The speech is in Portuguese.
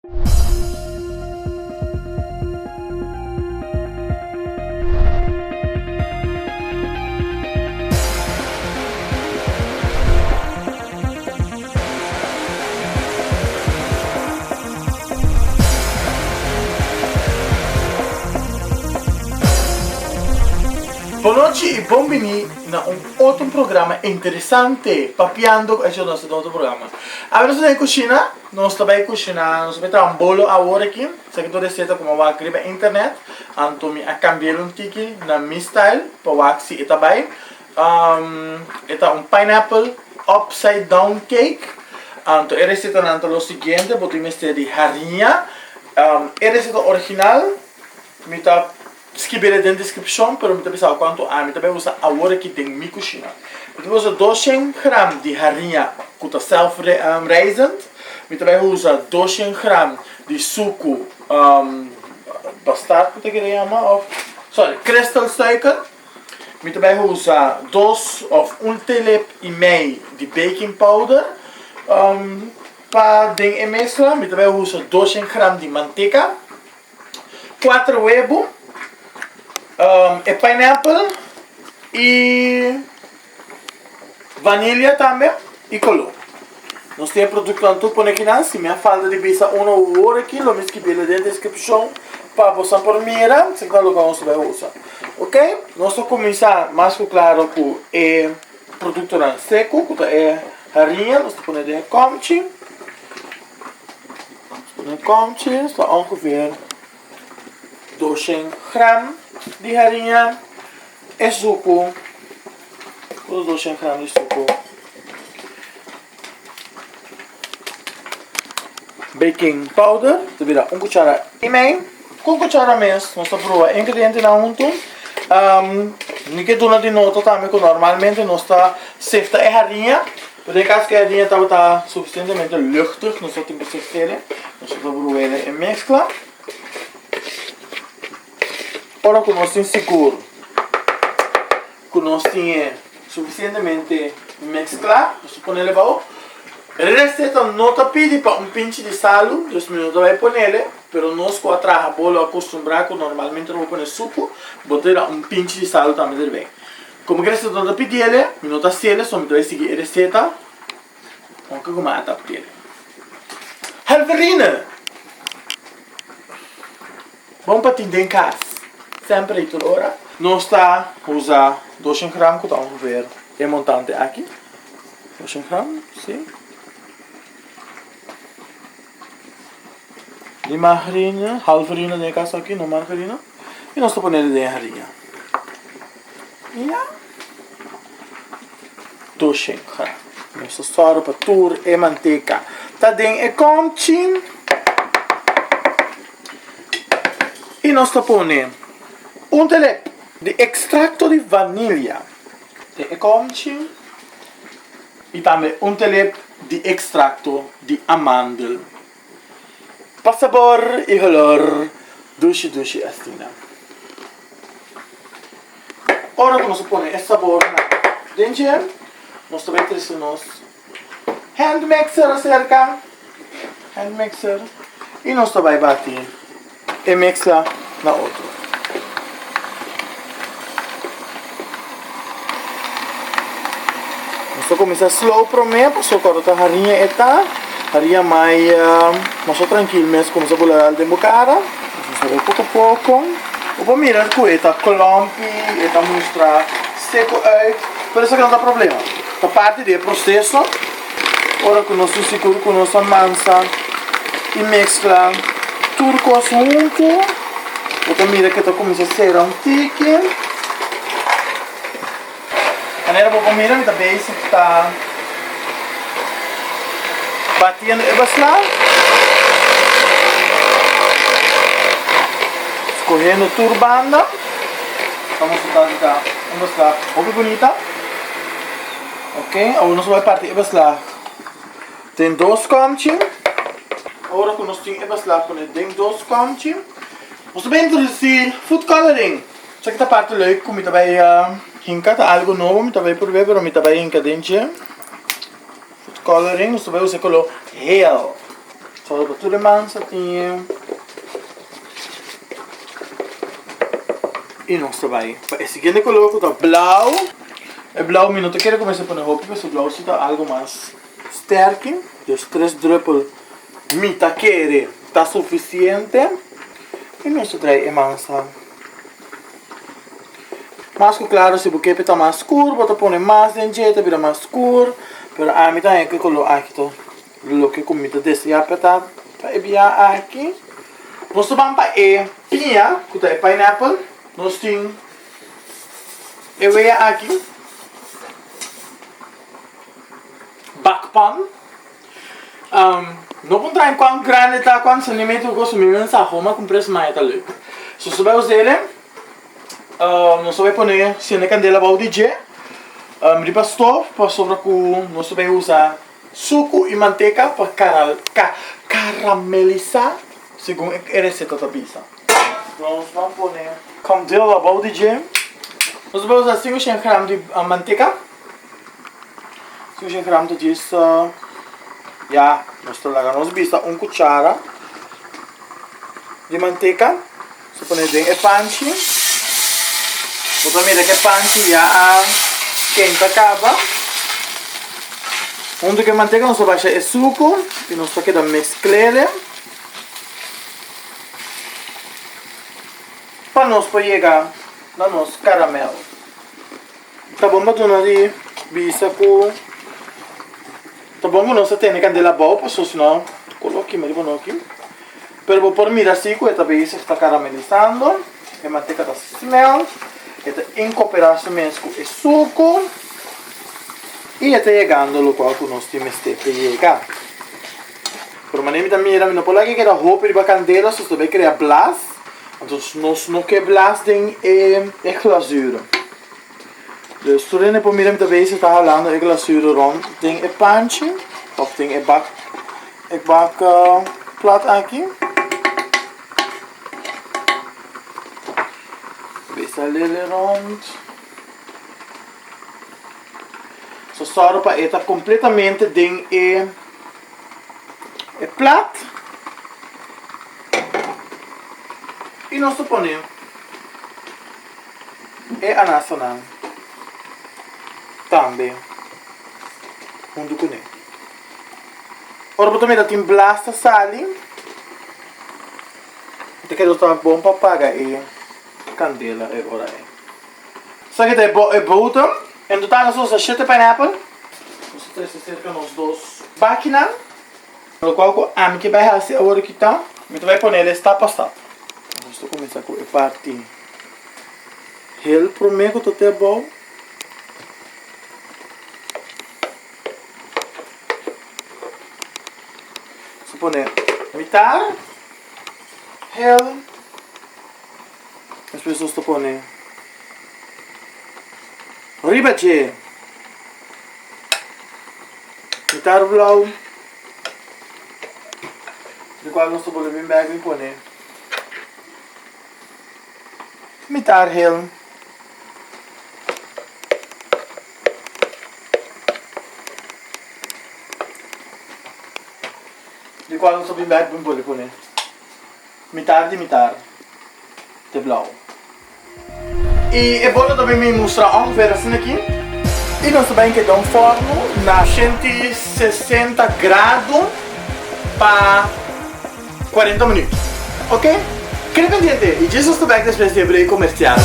Boa noite e bem-vindo a outro programa interessante, papiando esse nosso outro programa. Agora nós estamos na cozinha, nós estamos cozinhando, nós vamos um bolo agora aqui, se que toda receita como vai escrever na internet, então a cambiar tiki na mi style, para que se também, pineapple upside down cake, então a receita é o seguinte, vou te de farinha, a receita original, me scrivere na descrição, pero mi pensavo quanto mi também usa agora aqui tem minha cozinha. Eu uso 200 gramas de farinha com self-raising, mi também usa 200 gramas de suco bastardo, que ele chama, crystal suiker. Mi também usa 1 teelepelmeio de baking powder. Para a mescla, mi também usa 200 gramas de manteiga, 4 huevos, pineapple e vanilha também e color. Nós temos produto tanto por aqui, se me falta de visa uma hora aqui, lo mesmo que pela dentro da descrição para você por mira, se está logo você vai usar. Ok? Nós vamos começar mais claro com o produto seco, que é farinha, nós vamos pôr komchi. Komchi, está ongeveer 200 gramas de farinha e suco, os 200 gramas de suco, baking powder, vira 1 cuchara e meio, com cuchara mesmo, nós provamos ingredientes na junto, ninguém dona de nota também, que normalmente nós está certa é farinha, mas em caso que a farinha está suficientemente luchtig, nós temos que certeza, nós provamos e mescla. Ora que nós temos seguro, que nós temos suficientemente mesclado, nós podemos levar. A receita não está pedindo para pinche de sal, 2 minutos vai pôr nele, mas nós com a traja bolo acostumbrado que normalmente não põe suco, botar pinche de sal também bem. Como a receita não está pedindo, não está sendo, só me vai seguir a receita, aunque como está pedindo. Halverina! Bom para te em casa. Sempre toda hora. Nós está usando 200 gramas, que está ongeveer é montante aqui. 200 gramas, sim. De margarina, halverina nesse caso aqui, não margarina. E nós estamos pondo de farinha. E 200 gramas. Nós estamos para tudo e manteiga. Está dentro e komchi. E nós estamos pondo 1 teelep de extracto de vanilha, de komchi, e também 1 teelep de extracto de amandel. Para sabor e color, doce assim. Ora que nós põe esse sabor dentro, nós também temos nosso hand mixer acerca, e nós também bater e mixar na outra. Nós começamos slow para mim, porque quando a farinha mais tranquilo mesmo, começa a bolar de bocada, nós vamos pouco a pouco. Vou mirar que está clumpy, está mostrar seco uit, por isso que não dá problema. A parte do processo, agora que nós estamos seguros que nós amansa e mescla tudo com junto, vou mirar que está começando a ser tiki. Agora vou comer, a base está batendo e baslar, escorrendo turbanda. Vamos dar uma baslar muito bonita. Ok, agora nós vamos partir e baslar. Tem 2 komchi. Agora que nós temos e baslar, tem 2 komchi. Nós vamos introduzir food coloring. Só que esta parte leuk, como também hinka, algo novo, me também por ver, pero me também hinka dentro. Food coloring, nós vamos usar color real. Só para tudo mansa tinha. E nós vai. Esse aqui é coloco tá blau. É blau, mas não quero começar a pôr roupa, porque o blau está algo mais sterk. Os 3 droppel mita quere está suficiente. E nós trai é mansa. Mas claro, se o quepe está mais escuro, pode pôr mais dentro, vira mais escuro. Mas a mim também que coloco aqui to. Lo que comida desse apertar para enviar aqui. Nós vamos para pinha, que é pineapple. Nós temos aqui bakpan. Não contrai quão grande está, quantos centímetros eu gosto de mensagem, mas com preço mais tá louco. Se você vai usar ele, nós vamos pôr se na candela para o DJ. De pastor, para sobre com nós vamos usar suco e manteiga para caramelizar, segundo a receita da pizza. Nós vamos pôr candela para o DJ. Nós vamos usar 500 gramas de manteiga. 500 gramas de isso. Ja, nós vamos usar uma cuchara de manteiga. Se põe dentro é panchi. Outra medida que é panchi já quente acaba. Onde que a manteiga nós vamos baixar o suco e nós vamos mesclar. Para nós chegar na nosso caramelo. Tá bom, mas dona de bisa com. Tá bom, nós temos candela boa, porque senão coloque mais bom aqui. Pero vou pôr mira assim, que também está caramelizando. A manteiga está smell. Está incorporando mesmo o suco. E está chegando o qual nós temos que chegar. Por maneira de mira, não pode que a roupa de candela, só vai criar blas. Então nós não quer blas tem a glasura. Dus toen in de midden met de wezen te halen, de glazuur rond, tem een pantje, of tem een bakplat aqui. Wees ali rond. Zo zorgen para esta completamente ding e plat. E nós ponemos a nacional. Também junto com ele. Ora, vou também tem blasta sali. Até que eu estou bom para pagar e candela e ora é. Só que tem bottom. Em total nós usamos 7 pineapple. Nós temos cerca nos 2 máquinas. No qual a mim que vai fazer agora que tá. Me vai pôr ele está passado. Nós estou começando com a parte. Ele prometo que está bom. Poner mitar, hel, as pessoas estão poner ribache, mitar blau, de qual nós estamos bem bag e poner mitar hel. De qual nós estamos bem bem poner mitar de blau. E é bom também me mostrar ongeveer assim aqui. E nós também que dá um forno na 160 graus para 40 minutos. Ok? Queria pendiente. E Jesus está bem depois de abrir comercial.